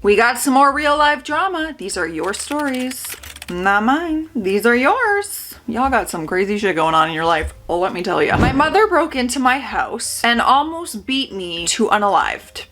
We got some more real life drama. These are your stories, not mine. These are yours. Y'all got some crazy shit going on in your life, let me tell you. My mother broke into my house and almost beat me to unalived.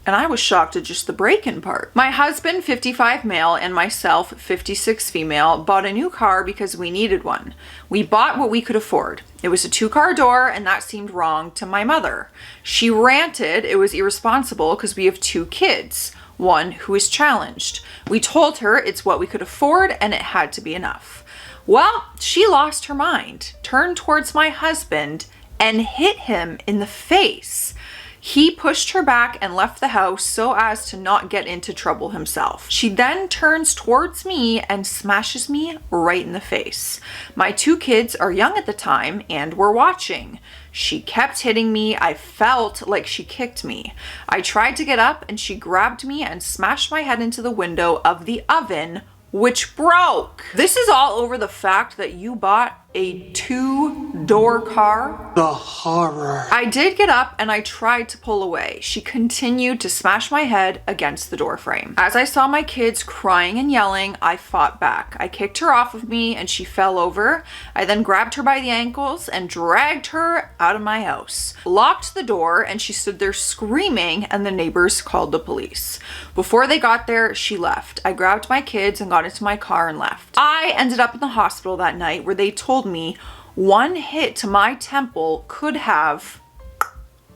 And I was shocked at just the break-in part. My husband, 55 male, and myself, 56 female, bought a new car because we needed one. We bought what we could afford. It was a 2-car door, and that seemed wrong to my mother. She ranted it was irresponsible because we have 2 kids, one who is challenged. We told her it's what we could afford and it had to be enough. Well, she lost her mind, turned towards my husband, and hit him in the face. He pushed her back and left the house so as to not get into trouble himself. She then turns towards me and smashes me right in the face. My 2 kids are young at the time and were watching. She kept hitting me. I felt like she kicked me. I tried to get up and she grabbed me and smashed my head into the window of the oven, which broke. This is all over the fact that you bought a 2-door car. The horror. I did get up and I tried to pull away. She continued to smash my head against the door frame. As I saw my kids crying and yelling, I fought back. I kicked her off of me and she fell over. I then grabbed her by the ankles and dragged her out of my house. Locked the door and she stood there screaming and the neighbors called the police. Before they got there, she left. I grabbed my kids and got into my car and left. I ended up in the hospital that night where they told me 1 hit to my temple could have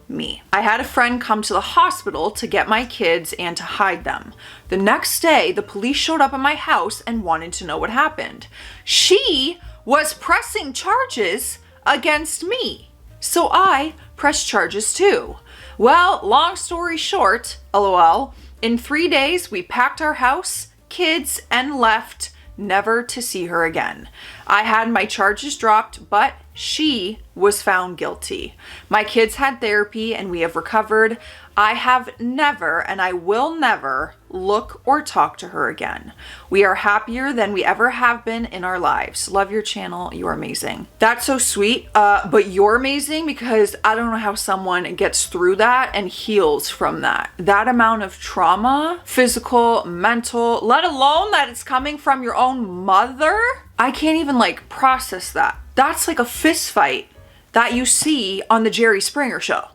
me. I had a friend come to the hospital to get my kids and to hide them. The next day, the police showed up at my house and wanted to know what happened. She was pressing charges against me. So I pressed charges too. Well, long story short, LOL, in 3 days, we packed our house, kids, and left, never to see her again. I had my charges dropped, but she was found guilty. My kids had therapy and we have recovered. I have never, and I will never, look or talk to her again. We are happier than we ever have been in our lives. Love your channel. You're amazing. That's so sweet, but you're amazing because I don't know how someone gets through that and heals from that. That amount of trauma, physical, mental, let alone that it's coming from your own mother. I can't even like process that. That's like a fist fight that you see on the Jerry Springer show.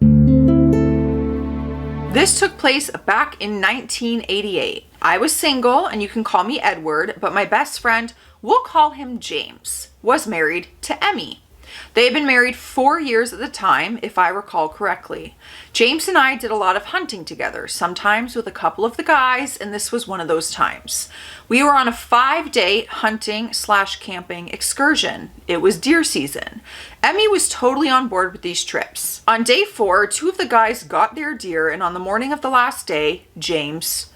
This took place back in 1988. I was single, and you can call me Edward, but my best friend, we'll call him James, was married to Emmy. They had been married 4 years at the time, if I recall correctly. James and I did a lot of hunting together, sometimes with a couple of the guys, and this was one of those times. We were on a 5-day hunting/camping excursion. It was deer season. Emmy was totally on board with these trips. On day 4, 2 of the guys got their deer, and on the morning of the last day, James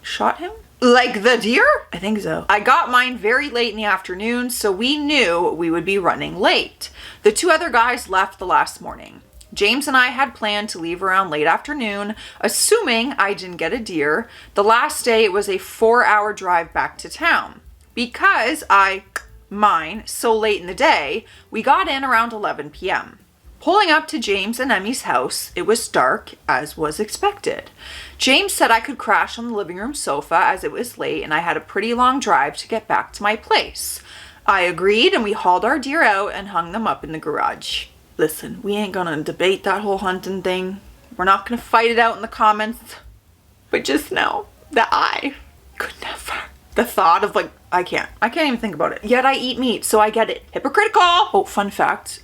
shot him? Like the deer? I think so. I got mine very late in the afternoon, so we knew we would be running late. The 2 other guys left the last morning. James and I had planned to leave around late afternoon, assuming I didn't get a deer. The last day, it was a 4-hour drive back to town. Because mine so late in the day, we got in around 11 p.m. Pulling up to James and Emmy's house, it was dark, as was expected. James said I could crash on the living room sofa as it was late and I had a pretty long drive to get back to my place. I agreed and we hauled our deer out and hung them up in the garage. Listen, we ain't gonna debate that whole hunting thing. We're not gonna fight it out in the comments. But just know that I could never. The thought of like, I can't even think about it. Yet I eat meat, so I get it. Hypocritical! Oh, fun fact,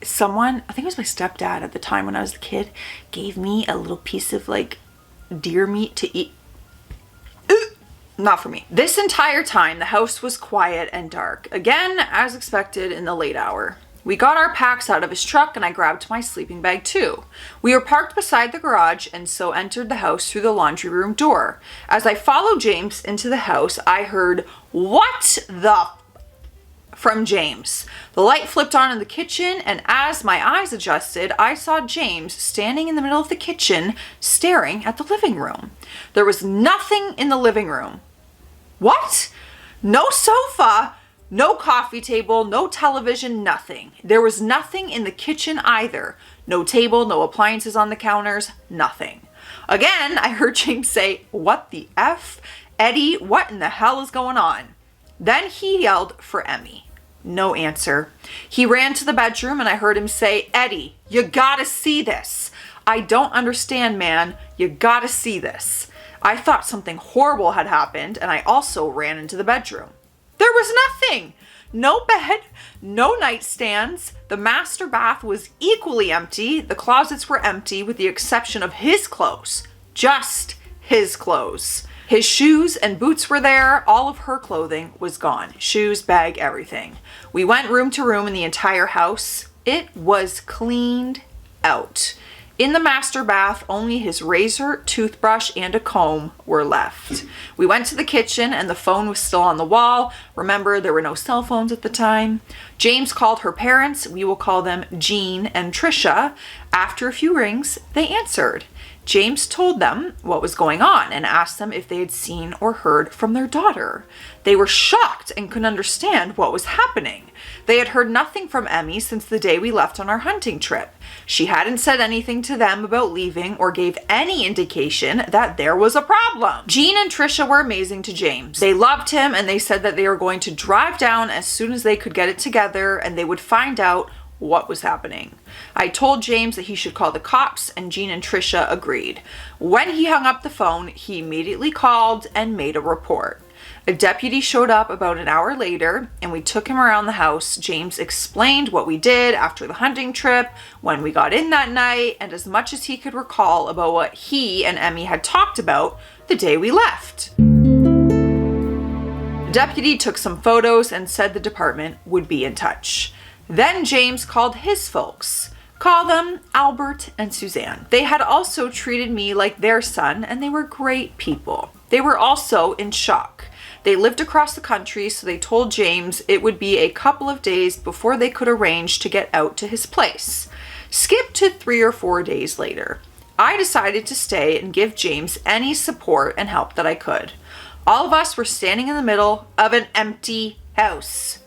someone, I think it was my stepdad at the time when I was a kid, gave me a little piece of like deer meat to eat. Not for me. This entire time, the house was quiet and dark. Again, as expected in the late hour. We got our packs out of his truck and I grabbed my sleeping bag too. We were parked beside the garage and so entered the house through the laundry room door. As I followed James into the house, I heard, "What the from James. The light flipped on in the kitchen, and as my eyes adjusted, I saw James standing in the middle of the kitchen, staring at the living room. There was nothing in the living room. What? No sofa, no coffee table, no television, nothing. There was nothing in the kitchen either. No table, no appliances on the counters, nothing. Again, I heard James say, "What the F? Eddie, what in the hell is going on?" Then he yelled for Emmy. No answer. He ran to the bedroom and I heard him say, "Eddie, you gotta see this. I don't understand, man. You gotta see this." I thought something horrible had happened and I also ran into the bedroom. There was nothing. No bed, no nightstands. The master bath was equally empty. The closets were empty with the exception of his clothes. Just his clothes. His shoes and boots were there. All of her clothing was gone. Shoes, bag, everything. We went room to room in the entire house. It was cleaned out. In the master bath, only his razor, toothbrush, and a comb were left. We went to the kitchen and the phone was still on the wall. Remember, there were no cell phones at the time. James called her parents. We will call them Jean and Trisha. After a few rings, they answered. James told them what was going on and asked them if they had seen or heard from their daughter. They were shocked and couldn't understand what was happening. They had heard nothing from Emmy since the day we left on our hunting trip. She hadn't said anything to them about leaving or gave any indication that there was a problem. Jean and Trisha were amazing to James. They loved him and they said that they were going to drive down as soon as they could get it together and they would find out what was happening. I told James that he should call the cops and Jean and Trisha agreed. When he hung up the phone, he immediately called and made a report. A deputy showed up about an hour later and we took him around the house. James explained what we did after the hunting trip, when we got in that night, and as much as he could recall about what he and Emmy had talked about the day we left. The deputy took some photos and said the department would be in touch. Then James called his folks. Call them Albert and Suzanne. They had also treated me like their son and they were great people. They were also in shock. They lived across the country, so they told James it would be a couple of days before they could arrange to get out to his place. Skip to 3 or 4 days later. I decided to stay and give James any support and help that I could. All of us were standing in the middle of an empty house.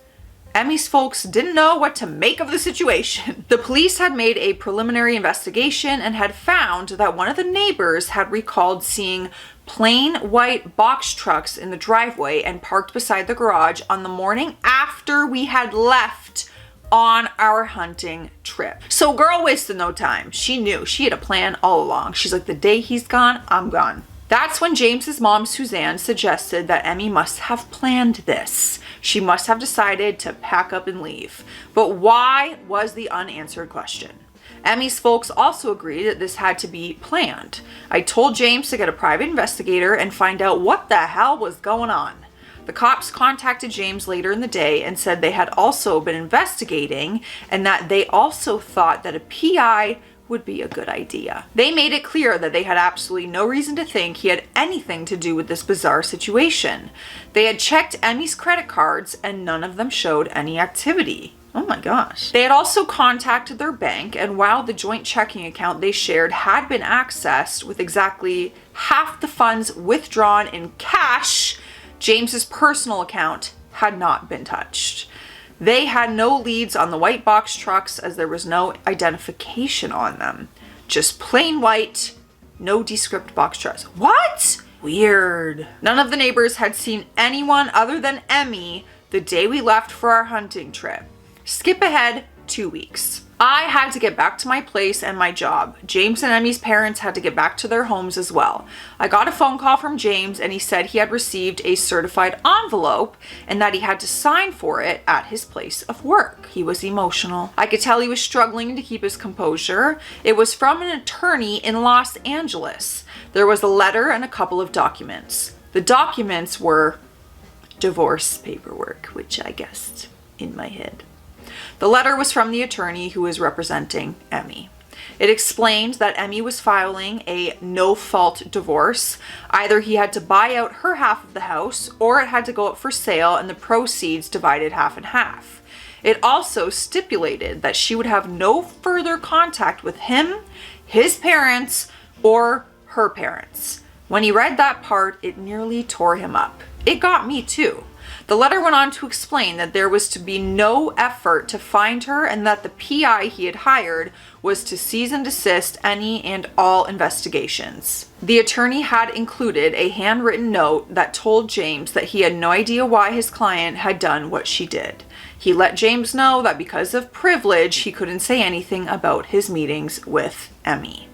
Emmy's folks didn't know what to make of the situation. The police had made a preliminary investigation and had found that one of the neighbors had recalled seeing plain white box trucks in the driveway and parked beside the garage on the morning after we had left on our hunting trip. So girl wasted no time. She knew. She had a plan all along. She's like, the day he's gone, I'm gone. That's when James's mom, Suzanne, suggested that Emmy must have planned this. She must have decided to pack up and leave. But why was the unanswered question? Emmy's folks also agreed that this had to be planned. I told James to get a private investigator and find out what the hell was going on. The cops contacted James later in the day and said they had also been investigating and that they also thought that a PI would be a good idea. They made it clear that they had absolutely no reason to think he had anything to do with this bizarre situation. They had checked Emmy's credit cards and none of them showed any activity. Oh my gosh. They had also contacted their bank, and while the joint checking account they shared had been accessed with exactly half the funds withdrawn in cash, James's personal account had not been touched. They had no leads on the white box trucks as there was no identification on them. Just plain white, no descript box trucks. What? Weird. None of the neighbors had seen anyone other than Emmy the day we left for our hunting trip. Skip ahead 2 weeks. I had to get back to my place and my job. James and Emmy's parents had to get back to their homes as well. I got a phone call from James and he said he had received a certified envelope and that he had to sign for it at his place of work. He was emotional. I could tell he was struggling to keep his composure. It was from an attorney in Los Angeles. There was a letter and a couple of documents. The documents were divorce paperwork, which I guessed in my head. The letter was from the attorney who was representing Emmy. It explained that Emmy was filing a no-fault divorce. Either he had to buy out her half of the house or it had to go up for sale and the proceeds divided half and half. It also stipulated that she would have no further contact with him, his parents, or her parents. When he read that part, it nearly tore him up. It got me too. The letter went on to explain that there was to be no effort to find her and that the PI he had hired was to cease and desist any and all investigations. The attorney had included a handwritten note that told James that he had no idea why his client had done what she did. He let James know that because of privilege, he couldn't say anything about his meetings with Emmy.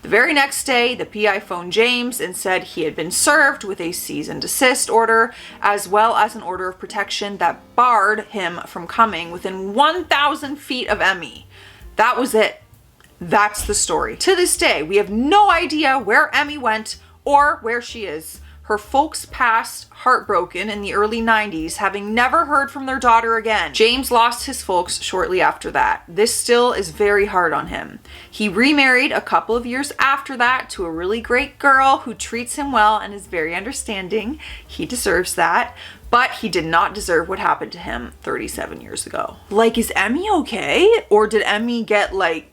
The very next day, the PI phoned James and said he had been served with a cease and desist order, as well as an order of protection that barred him from coming within 1,000 feet of Emmy. That was it. That's the story. To this day, we have no idea where Emmy went or where she is. Her folks passed heartbroken in the early 90s, having never heard from their daughter again. James lost his folks shortly after that. This still is very hard on him. He remarried a couple of years after that to a really great girl who treats him well and is very understanding. He deserves that. But he did not deserve what happened to him 37 years ago. Like, is Emmy okay? Or did Emmy get like...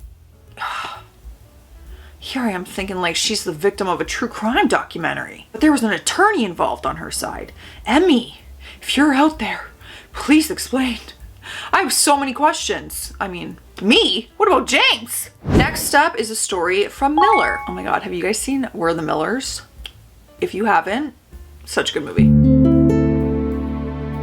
Here I am thinking like she's the victim of a true crime documentary. But there was an attorney involved on her side. Emmy, if you're out there, please explain. I have so many questions. I mean, me? What about James? Next up is a story from Miller. Oh my God, have you guys seen We're the Millers? If you haven't, such a good movie.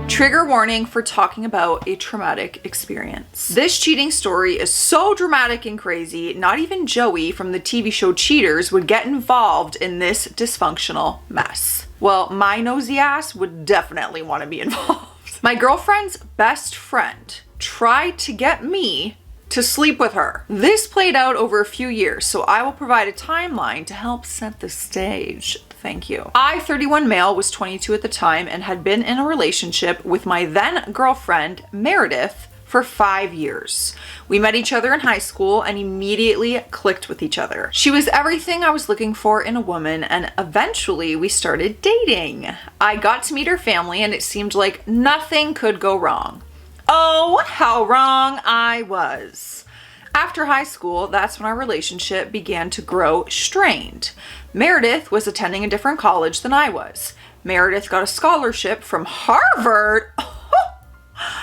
Trigger warning for talking about a traumatic experience. This cheating story is so dramatic and crazy, not even Joey from the TV show Cheaters would get involved in this dysfunctional mess. Well, my nosy ass would definitely want to be involved. My girlfriend's best friend tried to get me to sleep with her. This played out over a few years, so I will provide a timeline to help set the stage. Thank you. I, 31 male, was 22 at the time and had been in a relationship with my then girlfriend, Meredith, for 5 years. We met each other in high school and immediately clicked with each other. She was everything I was looking for in a woman, and eventually we started dating. I got to meet her family and it seemed like nothing could go wrong. Oh, how wrong I was. After high school, that's when our relationship began to grow strained. Meredith was attending a different college than I was. Meredith got a scholarship from Harvard.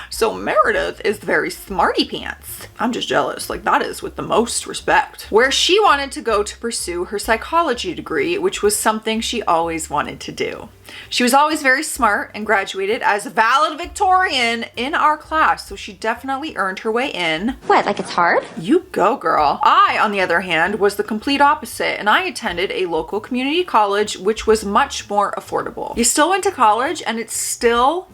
So Meredith is very smarty pants. I'm just jealous, like that is with the most respect. Where she wanted to go to pursue her psychology degree, which was something she always wanted to do. She was always very smart and graduated as a valedictorian in our class, so she definitely earned her way in. What, like it's hard? You go, girl. I, on the other hand, was the complete opposite, and I attended a local community college, which was much more affordable. You still went to college, and it's still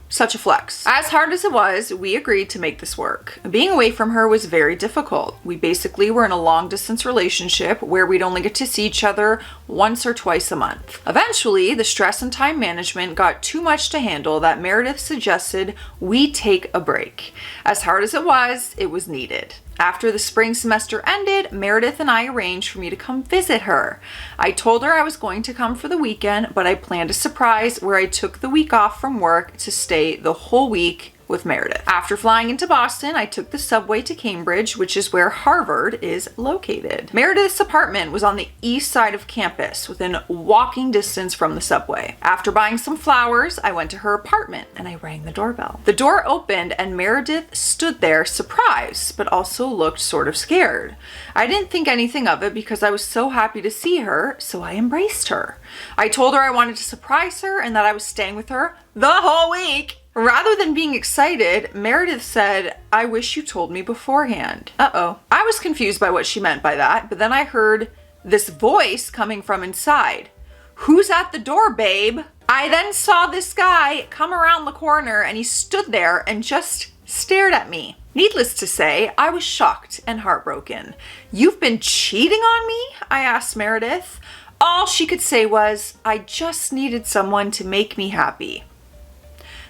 such a flex. As hard as it was, we agreed to make this work. Being away from her was very difficult. We basically were in a long distance relationship where we'd only get to see each other once or twice a month. Eventually, the stress and time management got too much to handle that Meredith suggested we take a break. As hard as it was needed. After the spring semester ended, Meredith and I arranged for me to come visit her. I told her I was going to come for the weekend, but I planned a surprise where I took the week off from work to stay the whole week with Meredith. After flying into Boston, I took the subway to Cambridge, which is where Harvard is located. Meredith's apartment was on the east side of campus, within walking distance from the subway. After buying some flowers, I went to her apartment and I rang the doorbell. The door opened and Meredith stood there surprised, but also looked sort of scared. I didn't think anything of it because I was so happy to see her, so I embraced her. I told her I wanted to surprise her and that I was staying with her the whole week. Rather than being excited, Meredith said, "I wish you told me beforehand." Uh-oh. I was confused by what she meant by that, but then I heard this voice coming from inside. "Who's at the door, babe?" I then saw this guy come around the corner and he stood there and just stared at me. Needless to say, I was shocked and heartbroken. "You've been cheating on me?" I asked Meredith. All she could say was, "I just needed someone to make me happy."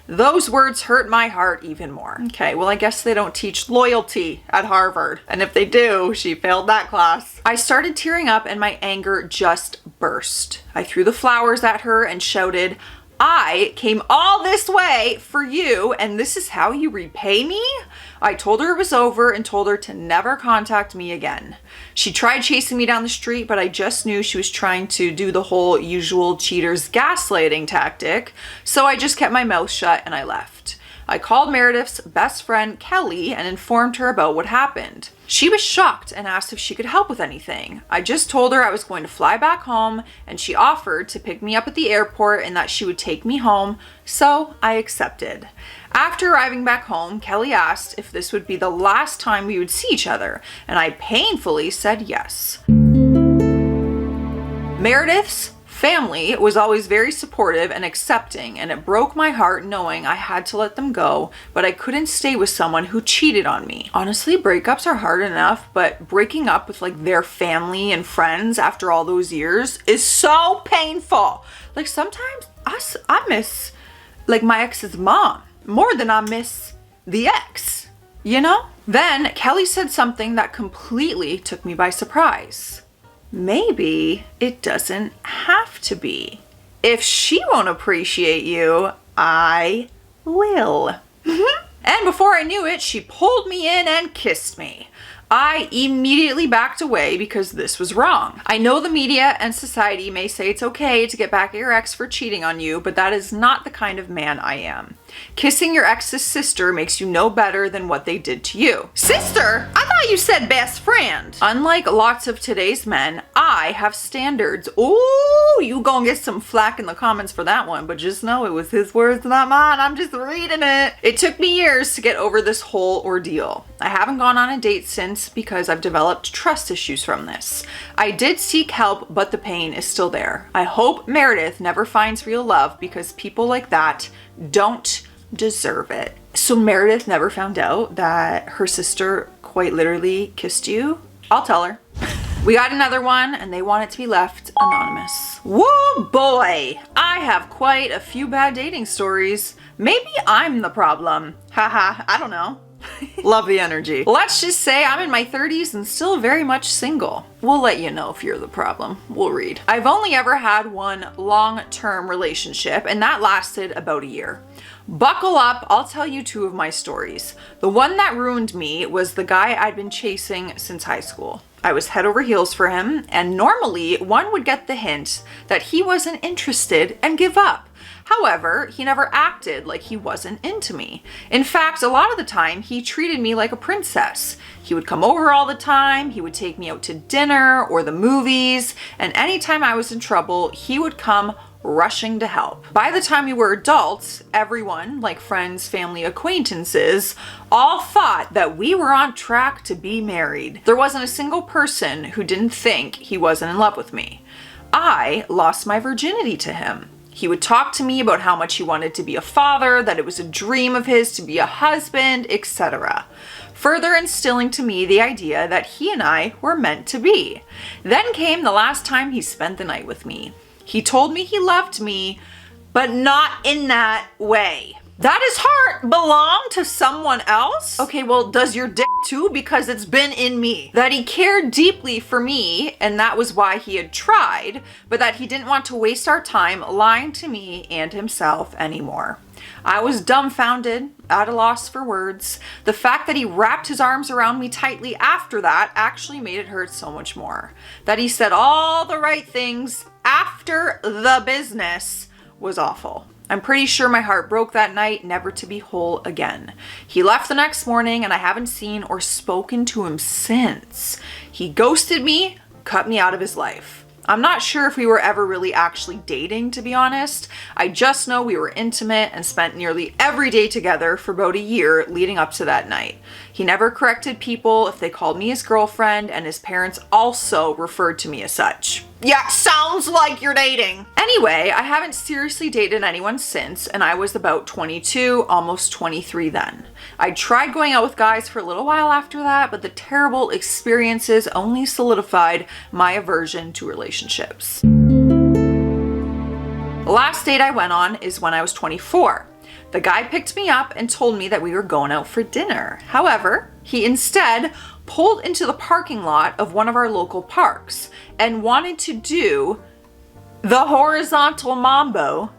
Those words hurt my heart even more. Okay, well, I guess they don't teach loyalty at Harvard. And if they do, she failed that class. I started tearing up and my anger just burst. I threw the flowers at her and shouted, I came all this way for you, and this is how you repay me? I told her it was over and told her to never contact me again. She tried chasing me down the street, but I just knew she was trying to do the whole usual cheaters gaslighting tactic, so I just kept my mouth shut and I left. I called Meredith's best friend, Kelly, and informed her about what happened. She was shocked and asked if she could help with anything. I just told her I was going to fly back home, and she offered to pick me up at the airport and that she would take me home, so I accepted. After arriving back home, Kelly asked if this would be the last time we would see each other, and I painfully said yes. Meredith's family was always very supportive and accepting, and it broke my heart knowing I had to let them go, but I couldn't stay with someone who cheated on me. Honestly, breakups are hard enough, but breaking up with like their family and friends after all those years is so painful. Like sometimes I miss like my ex's mom more than I miss the ex, you know? Then Kelly said something that completely took me by surprise. Maybe it doesn't have to be. If she won't appreciate you, I will. And before I knew it, she pulled me in and kissed me. I immediately backed away because this was wrong. I know the media and society may say it's okay to get back at your ex for cheating on you, but that is not the kind of man I am. Kissing your ex's sister makes you no better than what they did to you. Sister? I thought you said best friend. Unlike lots of today's men, I have standards. Ooh, you gonna get some flack in the comments for that one, but just know it was his words, not mine. I'm just reading it. It took me years to get over this whole ordeal. I haven't gone on a date since because I've developed trust issues from this. I did seek help, but the pain is still there. I hope Meredith never finds real love because people like that don't deserve it. So Meredith never found out that her sister quite literally kissed you? I'll tell her. We got another one and they want it to be left anonymous. Whoa boy, I have quite a few bad dating stories. Maybe I'm the problem. Haha, I don't know. Love the energy. Let's just say I'm in my 30s and still very much single. We'll let you know if you're the problem. We'll read. I've only ever had one long-term relationship, and that lasted about a year. Buckle up, I'll tell you two of my stories. The one that ruined me was the guy I'd been chasing since high school. I was head over heels for him, and normally one would get the hint that he wasn't interested and give up. However, he never acted like he wasn't into me. In fact, a lot of the time, he treated me like a princess. He would come over all the time, he would take me out to dinner or the movies, and anytime I was in trouble, he would come rushing to help. By the time we were adults, everyone, like friends, family, acquaintances, all thought that we were on track to be married. There wasn't a single person who didn't think he wasn't in love with me. I lost my virginity to him. He would talk to me about how much he wanted to be a father, that it was a dream of his to be a husband, etc. Further instilling to me the idea that he and I were meant to be. Then came the last time he spent the night with me. He told me he loved me, but not in that way. That his heart belonged to someone else? Okay, well, does your dick too? Because it's been in me. That he cared deeply for me, and that was why he had tried, but that he didn't want to waste our time lying to me and himself anymore. I was dumbfounded, at a loss for words. The fact that he wrapped his arms around me tightly after that actually made it hurt so much more. That he said all the right things after the business was awful. I'm pretty sure my heart broke that night, never to be whole again. He left the next morning and I haven't seen or spoken to him since. He ghosted me, cut me out of his life. I'm not sure if we were ever really actually dating, to be honest. I just know we were intimate and spent nearly every day together for about a year leading up to that night. He never corrected people if they called me his girlfriend, and his parents also referred to me as such. Yeah, sounds like you're dating. Anyway, I haven't seriously dated anyone since, and I was about 22, almost 23 then. I tried going out with guys for a little while after that, but the terrible experiences only solidified my aversion to relationships. The last date I went on is when I was 24. The guy picked me up and told me that we were going out for dinner. However, he instead pulled into the parking lot of one of our local parks and wanted to do the horizontal mambo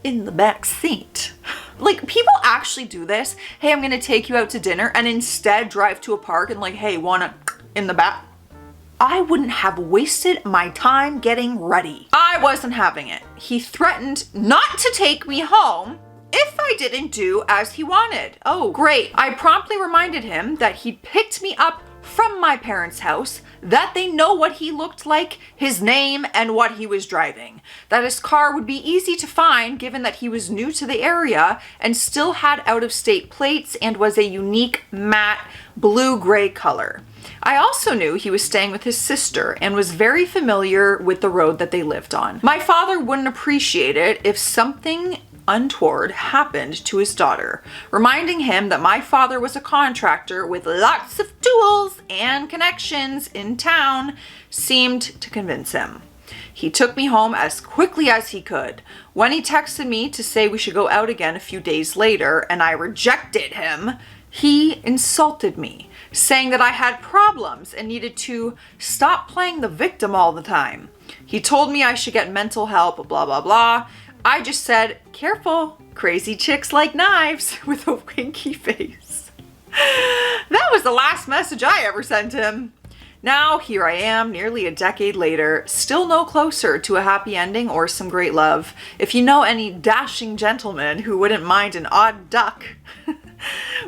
in the back seat. Like, people actually do this. Hey, I'm gonna take you out to dinner, and instead drive to a park and like, hey, wanna in the back? I wouldn't have wasted my time getting ready. I wasn't having it. He threatened not to take me home if I didn't do as he wanted. Oh, great. I promptly reminded him that he'd picked me up from my parents' house, that they know what he looked like, his name, and what he was driving. That his car would be easy to find given that he was new to the area and still had out-of-state plates and was a unique matte blue-gray color. I also knew he was staying with his sister and was very familiar with the road that they lived on. My father wouldn't appreciate it if something untoward happened to his daughter. Reminding him that my father was a contractor with lots of tools and connections in town seemed to convince him. He took me home as quickly as he could. When he texted me to say we should go out again a few days later and I rejected him, he insulted me, saying that I had problems and needed to stop playing the victim all the time. He told me I should get mental help, blah, blah, blah. I just said, careful, crazy chicks like knives, with a winky face. That was the last message I ever sent him. Now, here I am, nearly a decade later, still no closer to a happy ending or some great love. If you know any dashing gentlemen who wouldn't mind an odd duck,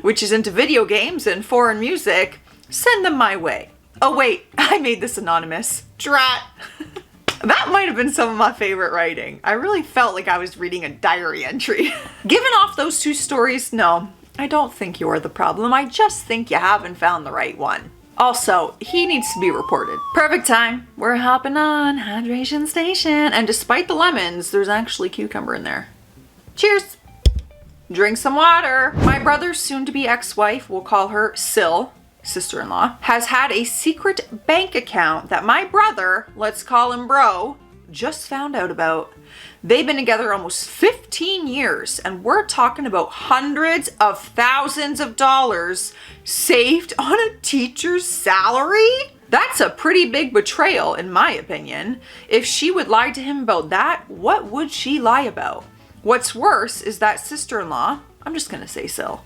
which is into video games and foreign music, send them my way. Oh wait, I made this anonymous. Drat. That might have been some of my favorite writing. I really felt like I was reading a diary entry. Given off those two stories, no, I don't think you're the problem. I just think you haven't found the right one. Also, he needs to be reported. Perfect time. We're hopping on hydration station. And despite the lemons, there's actually cucumber in there. Cheers. Drink some water. My brother's soon-to-be ex-wife, we'll call her Sil, sister-in-law, has had a secret bank account that my brother, let's call him bro, just found out about. They've been together almost 15 years, and we're talking about hundreds of thousands of dollars saved on a teacher's salary? That's a pretty big betrayal, in my opinion. If she would lie to him about that, what would she lie about? What's worse is that sister-in-law, I'm just gonna say Sil.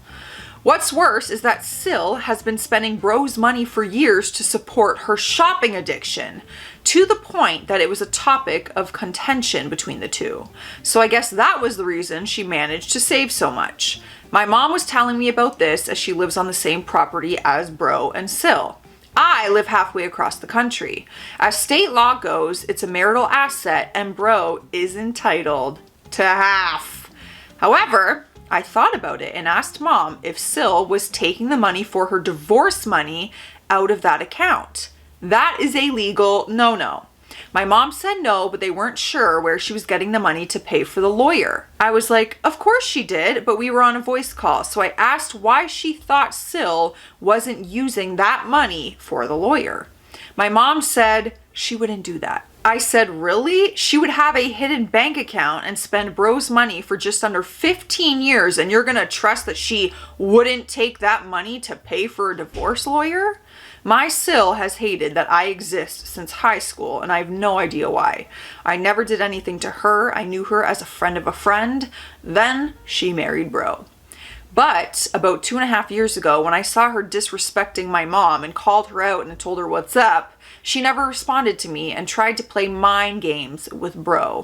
What's worse is that Sil has been spending bro's money for years to support her shopping addiction, to the point that it was a topic of contention between the two. So I guess that was the reason she managed to save so much. My mom was telling me about this as she lives on the same property as bro and Sil. I live halfway across the country. As state law goes, it's a marital asset and bro is entitled to half. However, I thought about it and asked mom if Sil was taking the money for her divorce money out of that account. That is a legal no-no. My mom said no, but they weren't sure where she was getting the money to pay for the lawyer. I was like, of course she did, but we were on a voice call, so I asked why she thought Sil wasn't using that money for the lawyer. My mom said she wouldn't do that. I said, really? She would have a hidden bank account and spend bro's money for just under 15 years, and you're gonna trust that she wouldn't take that money to pay for a divorce lawyer? My Sil has hated that I exist since high school, and I have no idea why. I never did anything to her. I knew her as a friend of a friend. Then she married bro. But about 2.5 years ago, when I saw her disrespecting my mom and called her out and told her what's up, she never responded to me and tried to play mind games with bro.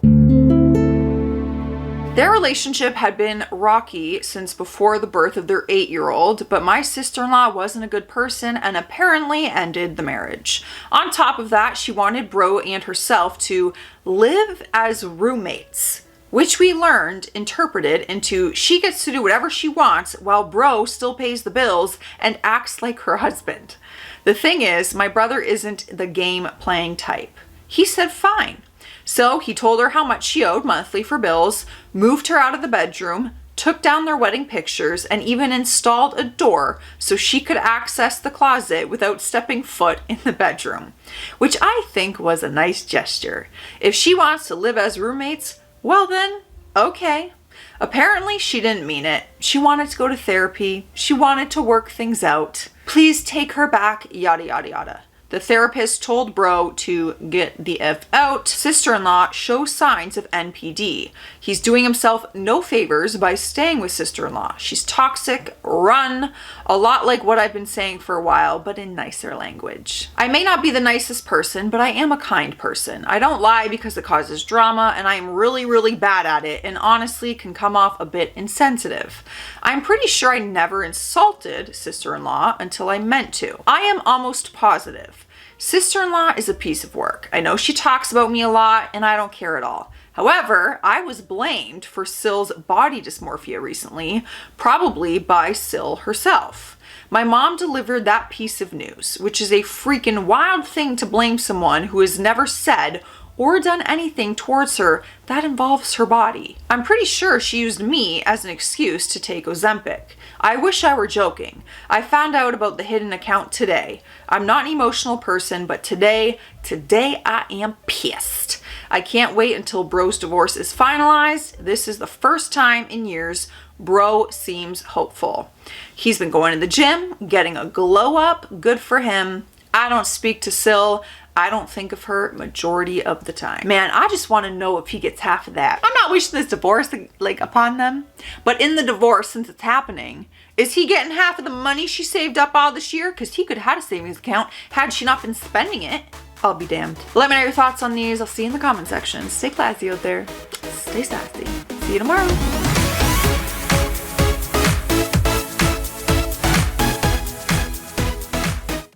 Their relationship had been rocky since before the birth of their 8-year-old, but my sister-in-law wasn't a good person and apparently ended the marriage. On top of that, she wanted bro and herself to live as roommates, which we learned interpreted into she gets to do whatever she wants while bro still pays the bills and acts like her husband. The thing is, my brother isn't the game playing type. He said fine. So he told her how much she owed monthly for bills, moved her out of the bedroom, took down their wedding pictures, and even installed a door so she could access the closet without stepping foot in the bedroom, which I think was a nice gesture. If she wants to live as roommates, well then, okay. Apparently she didn't mean it. She wanted to go to therapy. She wanted to work things out. Please take her back, yada, yada, yada. The therapist told bro to get the F out. Sister-in-law shows signs of NPD. He's doing himself no favors by staying with sister-in-law. She's toxic, run, a lot like what I've been saying for a while, but in nicer language. I may not be the nicest person, but I am a kind person. I don't lie because it causes drama, and I am really, really bad at it, and honestly can come off a bit insensitive. I'm pretty sure I never insulted sister-in-law until I meant to. I am almost positive. Sister-in-law is a piece of work. I know she talks about me a lot, and I don't care at all. However, I was blamed for Syl's body dysmorphia recently, probably by Syl herself. My mom delivered that piece of news, which is a freaking wild thing to blame someone who has never said or done anything towards her that involves her body. I'm pretty sure she used me as an excuse to take Ozempic. I wish I were joking. I found out about the hidden account today. I'm not an emotional person, but today I am pissed. I can't wait until bro's divorce is finalized. This is the first time in years bro seems hopeful. He's been going to the gym, getting a glow up, good for him. I don't speak to Syl. I don't think of her majority of the time. Man, I just want to know if he gets half of that. I'm not wishing this divorce like upon them, but in the divorce, since it's happening, is he getting half of the money she saved up all this year? Because he could have had a savings account had she not been spending it. I'll be damned. Let me know your thoughts on these. I'll see you in the comment section. Stay classy out there. Stay sassy. See you tomorrow.